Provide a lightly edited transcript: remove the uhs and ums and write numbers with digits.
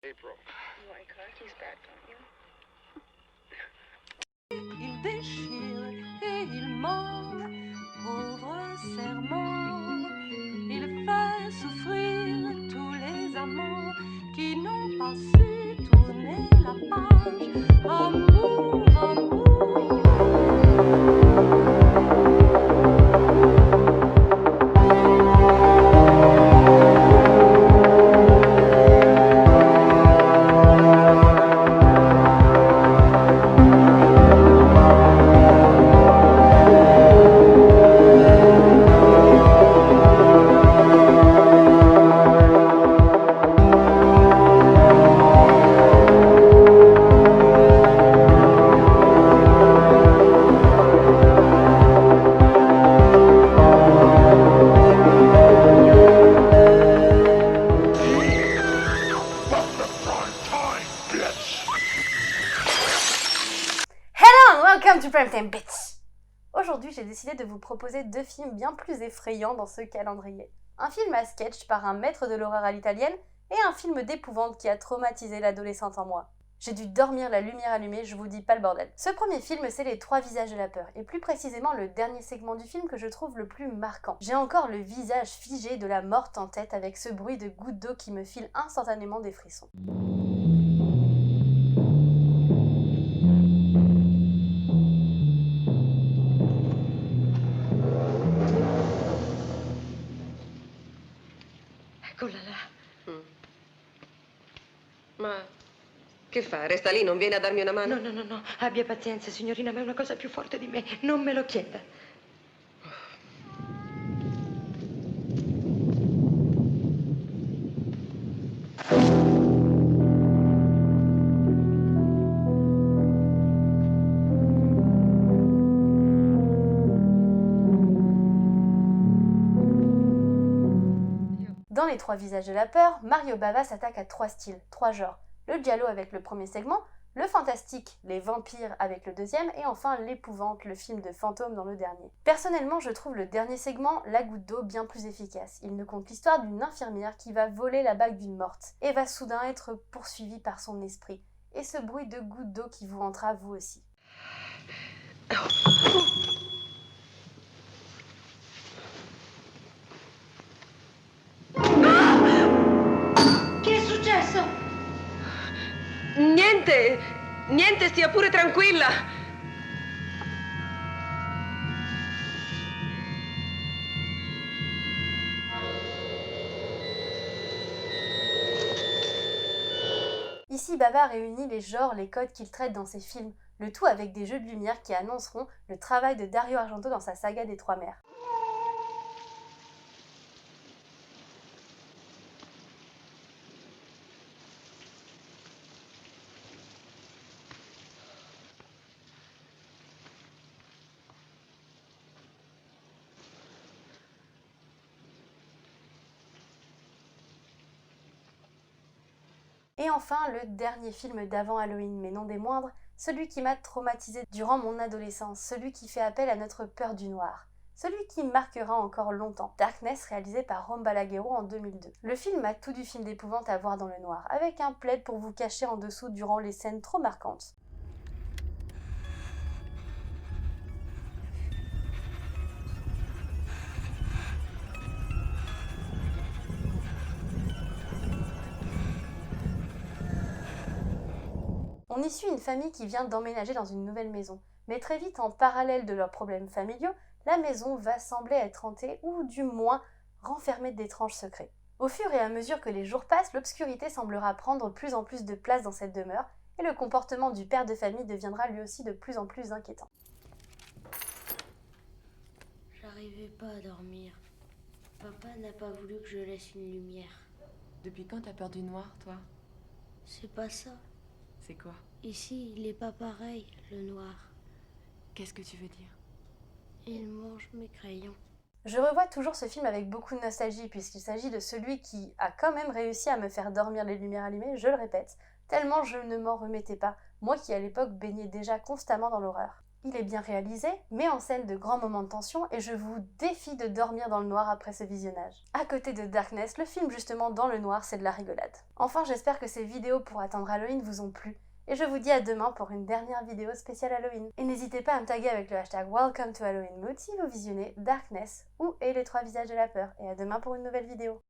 April. You like Rocky's back, don't you? Il déchire et il ment, pauvre serment. Il fait souffrir tous les amants qui n'ont pas su tourner la page. Amour, amour. Welcome to Primetime Bitch! Aujourd'hui, j'ai décidé de vous proposer deux films bien plus effrayants dans ce calendrier. Un film à sketch par un maître de l'horreur à l'italienne et un film d'épouvante qui a traumatisé l'adolescente en moi. J'ai dû dormir la lumière allumée, je vous dis pas le bordel. Ce premier film, c'est Les Trois Visages de la Peur, et plus précisément le dernier segment du film que je trouve le plus marquant. J'ai encore le visage figé de la morte en tête avec ce bruit de gouttes d'eau qui me file instantanément des frissons. Eccola là. Ma che fa? Resta lì, non viene a darmi una mano? No, abbia pazienza, signorina, ma è una cosa più forte di me. Non me lo chieda. Dans Les Trois Visages de la Peur, Mario Bava s'attaque à trois styles, trois genres. Le giallo avec le premier segment, le fantastique, les vampires avec le deuxième, et enfin l'épouvante, le film de fantôme dans le dernier. Personnellement, je trouve le dernier segment, La Goutte d'eau, bien plus efficace. Il nous conte l'histoire d'une infirmière qui va voler la bague d'une morte, et va soudain être poursuivie par son esprit. Et ce bruit de gouttes d'eau qui vous hantera vous aussi. Che è successo? Niente, stia pure tranquilla. Ici, Bava réunit les genres, les codes qu'il traite dans ses films, le tout avec des jeux de lumière qui annonceront le travail de Dario Argento dans sa saga des Trois Mers. Et enfin, le dernier film d'avant Halloween, mais non des moindres, celui qui m'a traumatisé durant mon adolescence, celui qui fait appel à notre peur du noir, celui qui marquera encore longtemps, Darkness, réalisé par Rome Balaguerro en 2002. Le film a tout du film d'épouvante à voir dans le noir, avec un plaid pour vous cacher en dessous durant les scènes trop marquantes. On y suit une famille qui vient d'emménager dans une nouvelle maison, mais très vite, en parallèle de leurs problèmes familiaux, la maison va sembler être hantée ou du moins renfermée d'étranges secrets. Au fur et à mesure que les jours passent, l'obscurité semblera prendre plus en plus de place dans cette demeure et le comportement du père de famille deviendra lui aussi de plus en plus inquiétant. J'arrivais pas à dormir. Papa n'a pas voulu que je laisse une lumière. Depuis quand t'as peur du noir, toi? C'est pas ça. C'est quoi? Ici, il est pas pareil, le noir. Qu'est-ce que tu veux dire? Il mange mes crayons. Je revois toujours ce film avec beaucoup de nostalgie puisqu'il s'agit de celui qui a quand même réussi à me faire dormir les lumières allumées, je le répète, tellement je ne m'en remettais pas, moi qui à l'époque baignais déjà constamment dans l'horreur. Il est bien réalisé, met en scène de grands moments de tension et je vous défie de dormir dans le noir après ce visionnage. À côté de Darkness, le film justement dans le noir, c'est de la rigolade. Enfin, j'espère que ces vidéos pour attendre Halloween vous ont plu. Et je vous dis à demain pour une dernière vidéo spéciale Halloween. Et n'hésitez pas à me taguer avec le hashtag Welcome to Halloween Mood si vous visionnez Darkness ou Et les 3 visages de la peur. Et à demain pour une nouvelle vidéo.